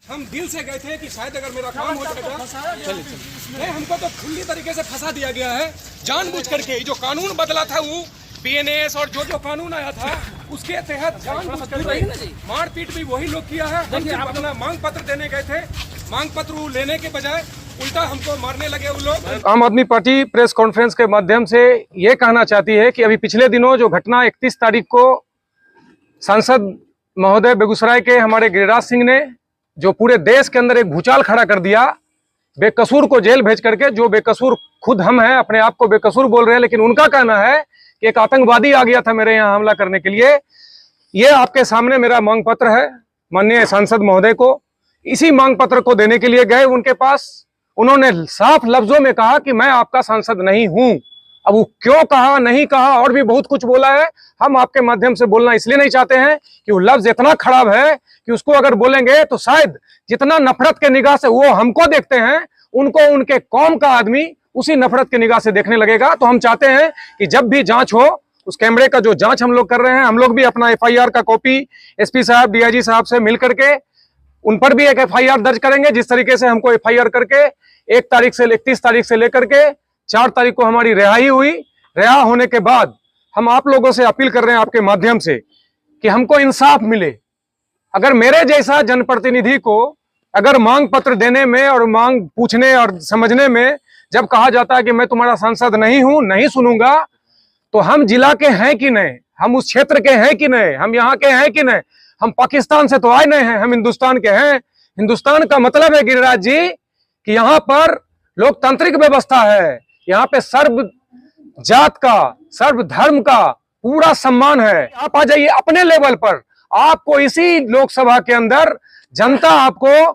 हम दिल से गए थे कि शायद अगर मेरा काम हो जाएगा। चलिए नहीं, हमको तो खुली तरीके से फंसा दिया गया है जानबूझ करके। जो कानून बदला था वो बीएनएस और जो कानून आया था उसके तहत जानबूझ करके मारपीट भी वही लोग किया है। हम सिर्फ अपना मांग पत्र देने गए थे, मांग पत्र लेने के बजाय उल्टा हमको मारने लगे वो लोग। आम आदमी पार्टी प्रेस कॉन्फ्रेंस के माध्यम से ये कहना चाहती है कि अभी पिछले दिनों जो घटना 31 तारीख को सांसद महोदय बेगूसराय के हमारे गिरिराज सिंह ने जो पूरे देश के अंदर एक भूचाल खड़ा कर दिया, बेकसूर को जेल भेज करके, जो बेकसूर खुद हम हैं, अपने आप को बेकसूर बोल रहे हैं, लेकिन उनका कहना है कि एक आतंकवादी आ गया था मेरे यहाँ हमला करने के लिए। ये आपके सामने मेरा मांग पत्र है माननीय सांसद महोदय को। इसी मांग पत्र को देने के लिए गए उनके पास, उन्होंने साफ लफ्जों में कहा कि मैं आपका सांसद नहीं हूं। अब वो क्यों कहा, नहीं कहा, और भी बहुत कुछ बोला है। हम आपके माध्यम से बोलना इसलिए नहीं चाहते हैं कि वो लफ्ज इतना खराब है कि उसको अगर बोलेंगे तो शायद जितना नफरत के निगाह से वो हमको देखते हैं, उनको उनके कौम का आदमी उसी नफरत के निगाह से देखने लगेगा। तो हम चाहते हैं कि जब भी जांच हो, उस कैमरे का जो जांच हम लोग कर रहे हैं, हम लोग भी अपना एफआईआर का कॉपी एसपी साहब, डीआईजी साहब से मिल करके उन पर भी एक एफआईआर दर्ज करेंगे। जिस तरीके से हमको एफआईआर करके 1 तारीख से 31 तारीख से लेकर के 4 तारीख को हमारी रिहाई हुई, रिहा होने के बाद हम आप लोगों से अपील कर रहे हैं आपके माध्यम से कि हमको इंसाफ मिले। अगर मेरे जैसा जनप्रतिनिधि को अगर मांग पत्र देने में और मांग पूछने और समझने में जब कहा जाता है कि मैं तुम्हारा सांसद नहीं हूं, नहीं सुनूंगा, तो हम जिला के हैं कि नहीं, हम उस क्षेत्र के हैं कि नहीं, हम यहाँ के हैं कि नहीं, हम पाकिस्तान से तो आए नहीं हैं, हम हिंदुस्तान के हैं। हिंदुस्तान का मतलब है गिरिराज जी कि यहाँ पर लोकतांत्रिक व्यवस्था है, यहाँ पे सर्व जात का, सर्व धर्म का पूरा सम्मान है। आप आ जाइए अपने लेवल पर। आपको इसी लोकसभा के अंदर जनता आपको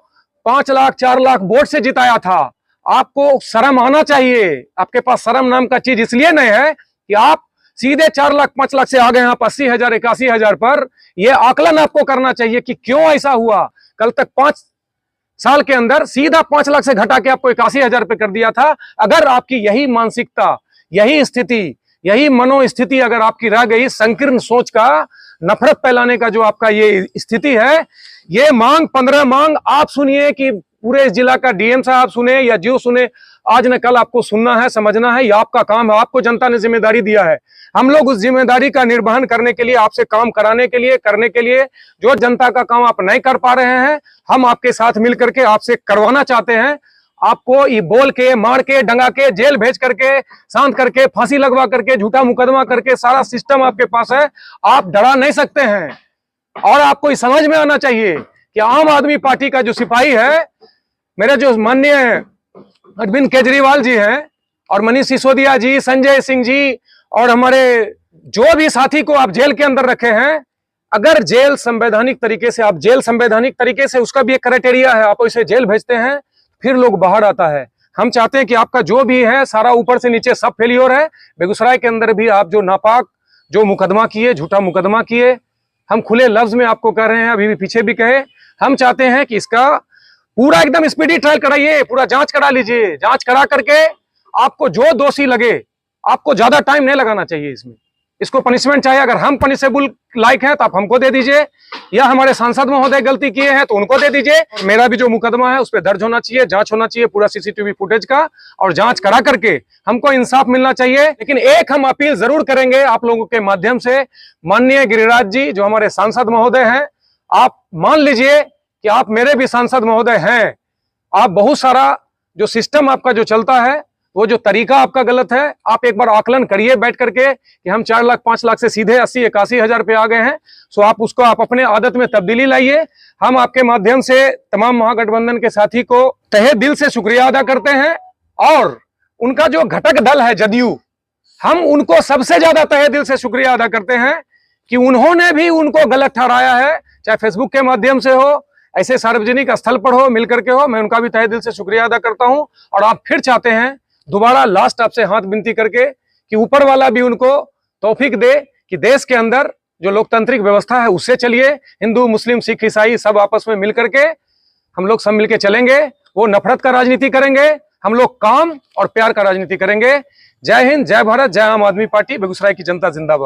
5 लाख 4 लाख वोट से जिताया था। आपको शर्म आना चाहिए। आपके पास शर्म नाम का चीज इसलिए नहीं है कि आप सीधे 4 लाख 5 लाख से आ गए आप 80,000 81,000 पर। यह आकलन आपको करना चाहिए कि क्यों ऐसा हुआ। कल तक 5 साल के अंदर सीधा 5 लाख से घटा के आपको 81,000 पे कर दिया था। अगर आपकी यही मानसिकता, यही स्थिति, यही मनोस्थिति अगर आपकी रह गई, संकीर्ण सोच का, नफरत फैलाने का जो आपका ये स्थिति है, ये मांग 15 मांग आप सुनिए कि पूरे जिला का डीएम साहब सुने या जो सुने, आज न कल आपको सुनना है, समझना है। ये आपका काम है, आपको जनता ने जिम्मेदारी दिया है। हम लोग उस जिम्मेदारी का निर्वहन करने के लिए, आपसे काम कराने के लिए, करने के लिए, जो जनता का काम आप नहीं कर पा रहे हैं, हम आपके साथ मिलकर के आपसे करवाना चाहते हैं। आपको ये बोल के, मार के, डंगा के, जेल भेज करके, शांत करके, फांसी लगवा करके, झूठा मुकदमा करके सारा सिस्टम आपके पास है। आप डरा नहीं सकते हैं। और आपको ये समझ में आना चाहिए कि आम आदमी पार्टी का जो सिपाही है, मेरे जो माननीय अरविंद केजरीवाल जी हैं और मनीष सिसोदिया जी, संजय सिंह जी और हमारे जो भी साथी को आप जेल के अंदर रखे हैं, अगर जेल संवैधानिक तरीके से, आप जेल संवैधानिक तरीके से, उसका भी एक क्राइटेरिया है, आप इसे जेल भेजते हैं फिर लोग बाहर आता है। हम चाहते हैं कि आपका जो भी है सारा ऊपर से नीचे सब फेलियर है। बेगूसराय के अंदर भी आप जो नापाक जो मुकदमा किए, झूठा मुकदमा किए, हम खुले लफ्ज में आपको कह रहे हैं, अभी भी पीछे भी कहे, हम चाहते हैं कि इसका पूरा एकदम स्पीडी ट्रायल कराइए, पूरा जांच करा लीजिए। जांच करा करके आपको जो दोषी लगे, आपको ज्यादा टाइम नहीं लगाना चाहिए इसमें। इसको पनिशमेंट चाहिए। अगर हम पनिशेबल लायक हैं तो आप हमको दे दीजिए, या हमारे सांसद महोदय गलती किए हैं तो उनको दे दीजिए। और मेरा भी जो मुकदमा है उस पर दर्ज होना चाहिए, जांच होना चाहिए पूरा सीसीटीवी फुटेज का, और जांच करा करके हमको इंसाफ मिलना चाहिए। लेकिन एक हम अपील जरूर करेंगे आप लोगों के माध्यम से, माननीय गिरिराज जी जो हमारे सांसद महोदय हैं, आप मान लीजिए कि आप मेरे भी सांसद महोदय हैं। आप बहुत सारा जो सिस्टम आपका जो चलता है, वो जो तरीका आपका गलत है। आप एक बार आकलन करिए बैठ करके कि हम 4 लाख 5 लाख से सीधे 80-81,000 पे आ गए हैं। सो आप उसको आप अपने आदत में तब्दीली लाइए। हम आपके माध्यम से तमाम महागठबंधन के साथी को तहे दिल से शुक्रिया अदा करते हैं। और उनका जो घटक दल है जदयू, हम उनको सबसे ज्यादा तहे दिल से शुक्रिया अदा करते हैं कि उन्होंने भी उनको गलत ठहराया है, चाहे फेसबुक के माध्यम से हो, ऐसे सार्वजनिक स्थल पर हो, मिलकर के हो। मैं उनका भी तहे दिल से शुक्रिया अदा करता हूं। और आप फिर चाहते हैं दोबारा लास्ट आपसे हाथ विनती करके कि ऊपर वाला भी उनको तौफीक दे कि देश के अंदर जो लोकतांत्रिक व्यवस्था है उससे चलिए। हिंदू, मुस्लिम, सिख, ईसाई सब आपस में मिल करके हम लोग सब मिलके चलेंगे। वो नफरत का राजनीति करेंगे, हम लोग काम और प्यार का राजनीति करेंगे। जय हिंद, जय भारत, जय आम आदमी पार्टी, बेगूसराय की जनता जिंदाबाद।